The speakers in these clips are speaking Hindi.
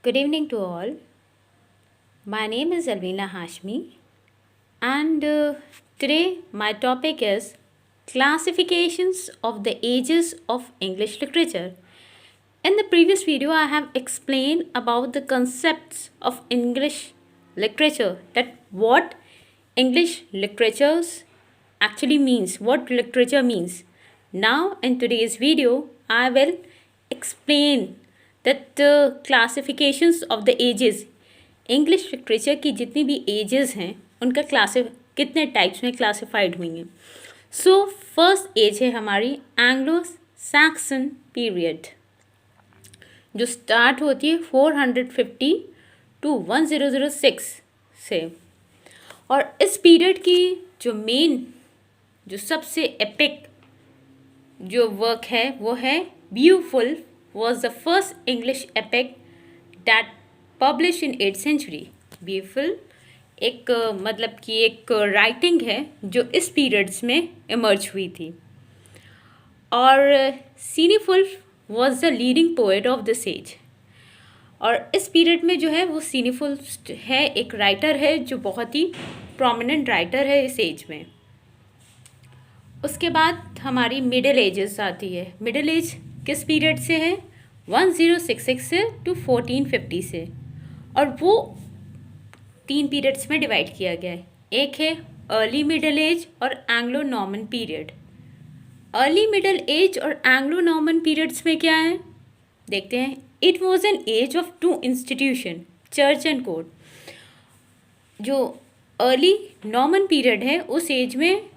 Good evening to all. My name is Alvina Hashmi, and today my topic is classifications of the ages of English literature. In the previous video, I have explained about the concepts of English literature, that what English literatures actually means, what literature means. Now, in today's video, I will explain that the classifications of the ages, English literature की जितनी भी एजेस हैं उनका कितने टाइप्स में क्लासिफाइड हुई हैं. सो फर्स्ट एज है हमारी एंग्लो सैक्सन पीरियड, जो स्टार्ट होती है 450 टू 1006 से. और इस पीरियड की जो सबसे एपिक जो वर्क है वो है Beowulf. Was the first English epic that publish in 8th century. Beowulf एक राइटिंग है जो इस पीरियड्स में इमर्ज हुई थी. और Cynewulf was the leading poet of this age. और इस पीरियड में जो है वो सीनीफुल्फ है, एक राइटर है जो बहुत ही प्रोमिनेंट राइटर है इस एज में. उसके बाद हमारी मिडिल एजेस आती है. मिडिल एज किस पीरियड से है? 1066 से टू 1450 से. और वो 3 पीरियड्स में डिवाइड किया गया है. एक है अर्ली मिडिल एज और Anglo Norman period. Early middle age और एंग्लो नॉर्मन पीरियड्स में क्या है देखते हैं. It was an age of 2 institution, church and court. जो अर्ली नॉर्मन पीरियड है उस एज में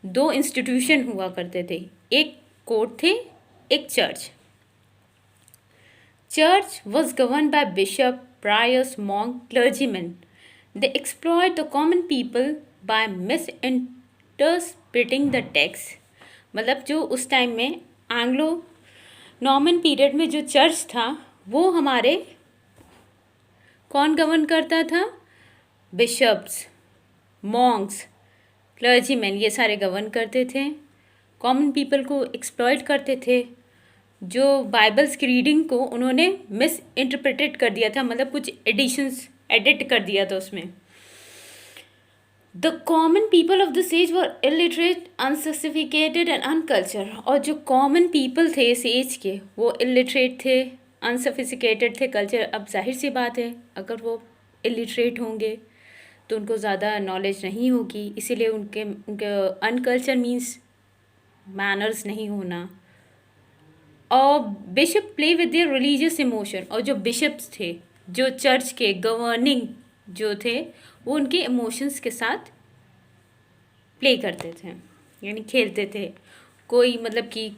2 इंस्टीट्यूशन हुआ करते थे. एक कोर्ट थे, एक church. Church was governed by bishop, priors, monk, clergymen. They exploit the common people by misinterpreting the text. मतलब जो उस टाइम में एंग्लो नॉर्मन पीरियड में जो चर्च था वो हमारे कौन गवर्न करता था? बिशप्स, मॉन्क्स, क्लर्जीमैन, ये सारे गवर्न करते थे. कॉमन पीपल को एक्सप्लॉइट करते थे. जो बाइबल्स की रीडिंग को उन्होंने मिस इंटरप्रेटेड कर दिया था, मतलब कुछ एडिशंस एडिट कर दिया था उसमें. The common people of this age were illiterate, unsophisticated and uncultured. और जो कॉमन पीपल थे इस एज के वो इलिटरेट थे, अनसोफिस्टिकेटेड थे. कल्चर, अब जाहिर सी बात है अगर वो इलिटरेट होंगे तो उनको ज़्यादा नॉलेज नहीं होगी, इसीलिए उनके अनकल्चर मीन्स मैनर्स नहीं होना. और bishop play with their religious emotion. और जो बिशप्स थे, जो चर्च के गवर्निंग जो थे, वो उनके इमोशंस के साथ प्ले करते थे, यानी खेलते थे. कोई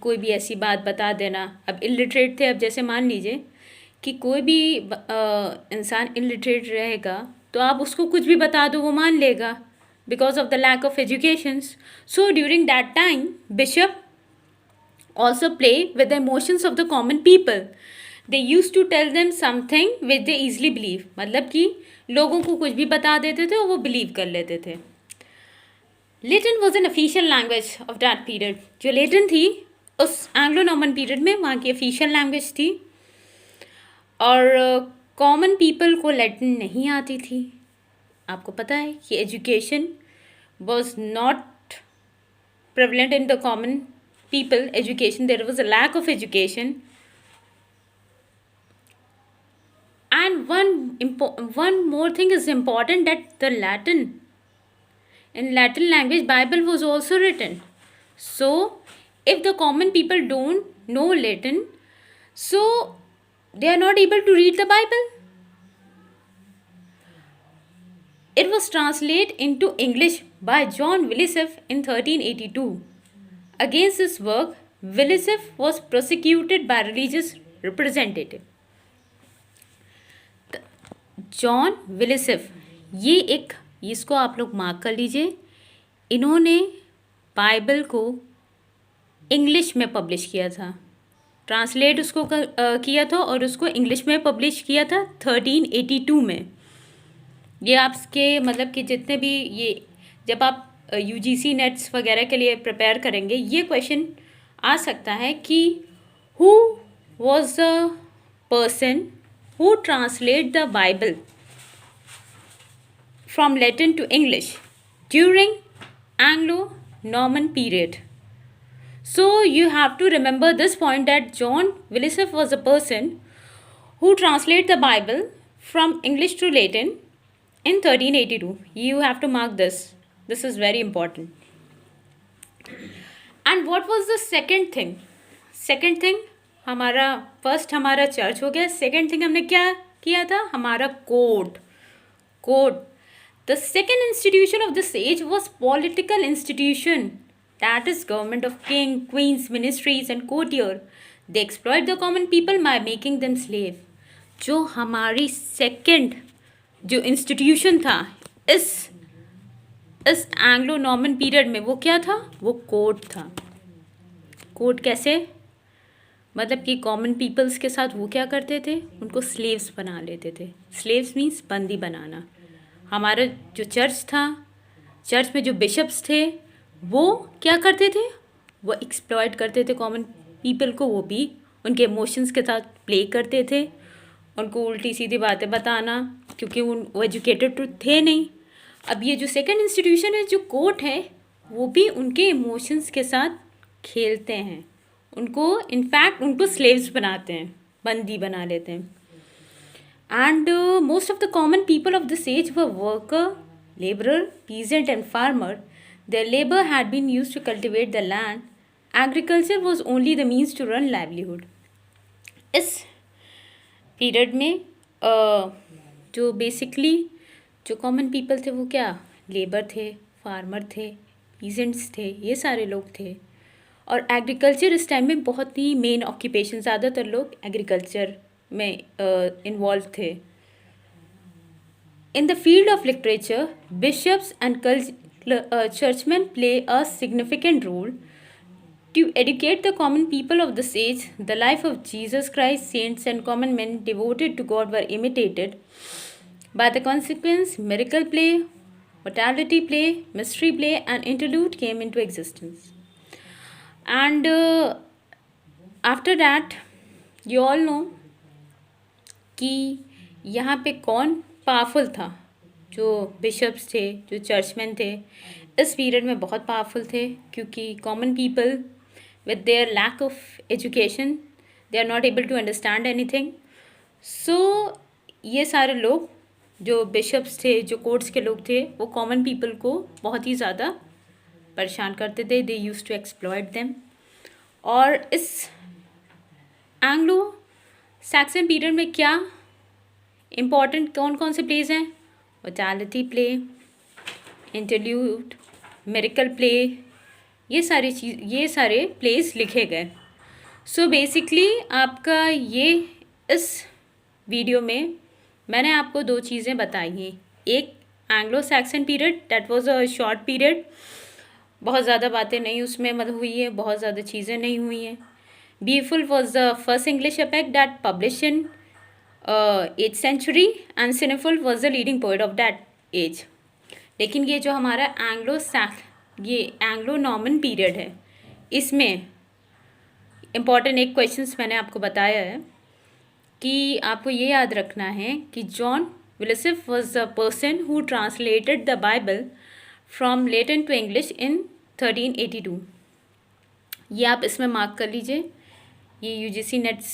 कोई भी ऐसी बात बता देना. अब इलिटरेट थे, अब जैसे मान लीजिए कि कोई भी इंसान इलिटरेट रहेगा तो आप उसको कुछ भी बता दो वो मान लेगा, because of the lack of education. So during that time bishop also play with the emotions of the common people. They used to tell them something which they easily believe. मतलब कि लोगों को कुछ भी बता देते थे और वो बिलीव कर लेते थे. Latin was an official language of that period. जो लेटिन थी उस एंग्लो नॉर्मन पीरियड में वहाँ की ऑफिशियल लैंग्वेज थी. और कॉमन पीपल को लैटिन नहीं आती थी. आपको पता है कि education was not prevalent in the common people. Education, there was a lack of education. And one more thing is important, that the in Latin language Bible was also written. So if the common people don't know Latin, so they are not able to read the Bible. It was translated into English by John Wycliffe in 1382. Against this work, Wycliffe was prosecuted by religious representative. John विलिसिफ, ये इसको आप लोग मार्क कर लीजिए. इन्होंने बाइबल को इंग्लिश में पब्लिश किया था, ट्रांसलेट उसको किया था और उसको इंग्लिश में पब्लिश किया था 1382 में. ये आपके मतलब कि जितने भी ये जब आप यूजीसी नेट्स वगैरह के लिए प्रिपेयर करेंगे, ये क्वेश्चन आ सकता है कि who was the person who translate the Bible from Latin to English during Anglo-Norman period. So you have to remember this point that John Wycliffe was a person who translated the Bible from English to Latin in 1382. You have to mark this. This is very important. And what was the second thing? Second thing, हमारा फर्स्ट हमारा चर्च हो गया. सेकेंड थिंग हमने क्या किया था? हमारा code. The second institution of this age was political institution, that is government of king, queens, ministries and courtier. They exploit the common people by making them slave. जो हमारी सेकेंड जो इंस्टीट्यूशन था इस एंग्लो नॉर्मन पीरियड में, वो क्या था? वो कोड था. कोड कैसे? मतलब कि कॉमन पीपल्स के साथ वो क्या करते थे? उनको स्लेव्स बना लेते थे. स्लेव्स मीन्स बंदी बनाना. हमारा जो चर्च था, चर्च में जो बिशप्स थे वो क्या करते थे? वो एक्सप्लॉयट करते थे कॉमन पीपल को. वो भी उनके इमोशंस के साथ प्ले करते थे, उनको उल्टी सीधी बातें बताना, क्योंकि वो एजुकेटेड तो थे नहीं. अब ये जो सेकंड इंस्टीट्यूशन है, जो कोर्ट है, वो भी उनके इमोशंस के साथ खेलते हैं. उनको इनफैक्ट उनको स्लेव्स बनाते हैं, बंदी बना लेते हैं. And most of the common people of this age were worker, laborer, peasant and farmer. Their labor had been used to cultivate the land. Agriculture was only the means to run livelihood. इस पीरियड में जो बेसिकली जो कॉमन पीपल थे वो क्या? लेबर थे, फार्मर थे, पीजेंट्स थे, ये सारे लोग थे. और एग्रीकल्चर इस टाइम में बहुत ही मेन ऑक्यूपेशन, ज़्यादातर लोग एग्रीकल्चर में इन्वॉल्व थे. In the field of literature, bishops and churchman play a significant role to educate the common people of this age. The life of Jesus Christ, saints and common men devoted to God were imitated. By the consequence, miracle play, mortality play, mystery play and interlude came into existence. And after that, you all know कि यहाँ पे कौन पावरफुल था? जो बिशप्स थे, जो चर्चमैन थे, इस पीरियड में बहुत पावरफुल थे, क्योंकि common people with their lack of education, they are not able to understand anything. So ये सारे लोग जो बिशप्स थे, जो कोर्ट्स के लोग थे, वो कॉमन पीपल को बहुत ही ज़्यादा परेशान करते थे. दे यूज टू एक्सप्लॉयट देम. और इस एंग्लो सैक्सन पीरियड में क्या इम्पॉर्टेंट कौन कौन से प्लेस हैं? Mortality play, interlude, miracle play, ये सारे प्लेस लिखे गए. सो बेसिकली आपका ये इस वीडियो में मैंने आपको दो चीज़ें बताई हैं. एक Anglo Saxon period, that was a short period. बहुत ज़्यादा बातें नहीं उसमें मतलब हुई है, बहुत ज़्यादा चीज़ें नहीं हुई हैं. Beowulf was the first English epic that publish in 8th century and Cynewulf was the leading poet of that age. लेकिन ये जो हमारा ये एंग्लो नॉर्मन पीरियड है, इसमें इम्पॉर्टेंट एक क्वेश्चंस मैंने आपको बताया है कि आपको ये याद रखना है कि जॉन विलिसिफ was the person who translated the Bible from Latin to English in 1382. ये आप इसमें मार्क कर लीजिए. ये यूजीसी नेट्स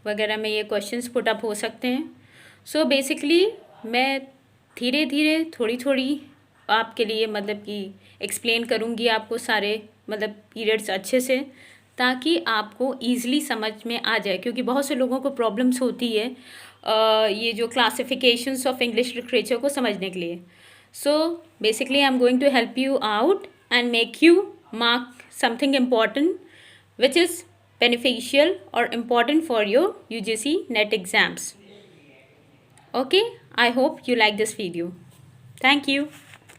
वगैरह में ये क्वेश्चंस पुट अप हो सकते हैं. सो बेसिकली मैं धीरे धीरे थोड़ी थोड़ी आपके लिए मतलब कि एक्सप्लेन करूँगी आपको सारे मतलब पीरियड्स अच्छे से, ताकि आपको ईज़िली समझ में आ जाए. क्योंकि बहुत से लोगों को प्रॉब्लम्स होती है ये जो क्लासिफिकेशंस ऑफ इंग्लिश लिटरेचर को समझने के लिए. So basically I am going to help you out and make you mark something important which is beneficial or important for your UGC NET exams. Okay, I hope you like this video. Thank you.